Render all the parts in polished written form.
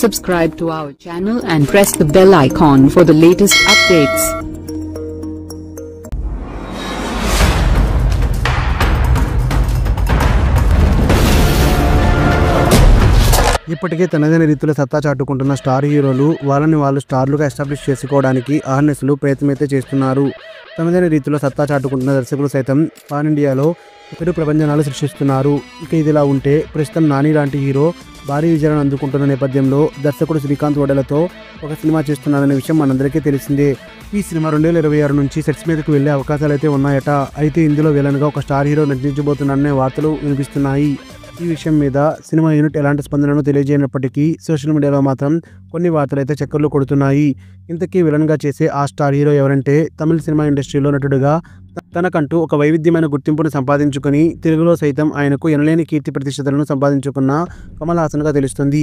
Subscribe to our channel and press the bell icon for the latest updates. ఇప్పటికే తనదైన రీతిలో సత్తా చాటుకుంటున్న star హీరోలు వాళ్ళని వాళ్ళు స్టార్లుగా ఎస్టాబ్లిష్ చేసుకోవడానికి ఆర్నెస్లు ప్రయత్నమైతే చేస్తున్నారు. తనదైన రీతిలో సత్తా చాటుకుంటున్న దర్శకులు సైతం పాన్ ఇండియాలో పెరు ప్రపంచనాలు సృష్టిస్తున్నారు. ఇక ఇదిలా ఉంటే ప్రస్తుతం నాని లాంటి హీరో భారీ విజయాలను అందుకుంటున్న నేపథ్యంలో దర్శకుడు శ్రీకాంత్ వడలతో ఒక సినిమా చేస్తున్నారనే విషయం మనందరికీ తెలిసిందే. ఈ సినిమా 2026 నుంచి సెట్స్ మీదకు వెళ్లే అవకాశాలు అయితే ఉన్నాయట. అయితే ఇందులో విలన్గా ఒక స్టార్ హీరో నటించబోతున్నారనే వార్తలు వినిపిస్తున్నాయి. ఈ విషయం మీద సినిమా యూనిట్ ఎలాంటి స్పందనను తెలియజేయనప్పటికీ సోషల్ మీడియాలో మాత్రం కొన్ని వార్తలు అయితే చక్కర్లు కొడుతున్నాయి. ఇంతకీ విలన్గా చేసే ఆ స్టార్ హీరో ఎవరంటే తమిళ సినిమా ఇండస్ట్రీలో నటుడుగా తనకంటూ ఒక వైవిధ్యమైన గుర్తింపును సంపాదించుకుని తెలుగులో సైతం ఆయనకు ఎనలేని కీర్తి ప్రతిష్టతలను సంపాదించుకున్న కమల్ హాసన్గా తెలుస్తుంది.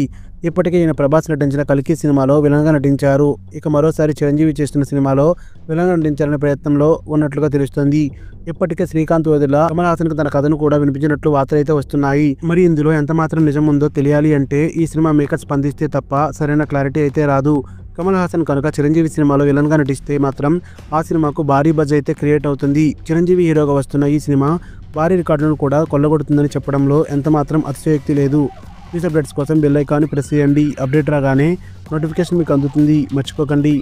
ఇప్పటికే ఈయన ప్రభాస్ నటించిన కల్కి సినిమాలో విలన్గా నటించారు. ఇక మరోసారి చిరంజీవి చేస్తున్న సినిమాలో విలన్గా నటించాలనే ప్రయత్నంలో ఉన్నట్లుగా తెలుస్తుంది. ఇప్పటికే శ్రీకాంత్ వదిల కమల్ హాసన్కు తన కథను కూడా వినిపించినట్లు వార్తలు అయితే వస్తున్నాయి. మరి ఇందులో ఎంత మాత్రం నిజం ఉందో తెలియాలి అంటే ఈ సినిమా మేకర్స్ స్పందిస్తే తప్ప సరైన క్లారిటీ అయితే రాదు. కమల్ హాసన్ కనుక చిరంజీవి సినిమాలో విలన్గా నటిస్తే మాత్రం ఆ సినిమాకు భారీ బజ్ అయితే క్రియేట్ అవుతుంది. చిరంజీవి హీరోగా వస్తున్న ఈ సినిమా భారీ రికార్డులను కూడా కొల్లగొడుతుందని చెప్పడంలో ఎంత మాత్రం అతిశయోక్తి లేదు. న్యూస్ అప్డేట్స్ కోసం బెల్ ఐకాన్ని ప్రెస్ చేయండి. అప్డేట్ రాగానే నోటిఫికేషన్ మీకు అందుతుంది, మర్చిపోకండి.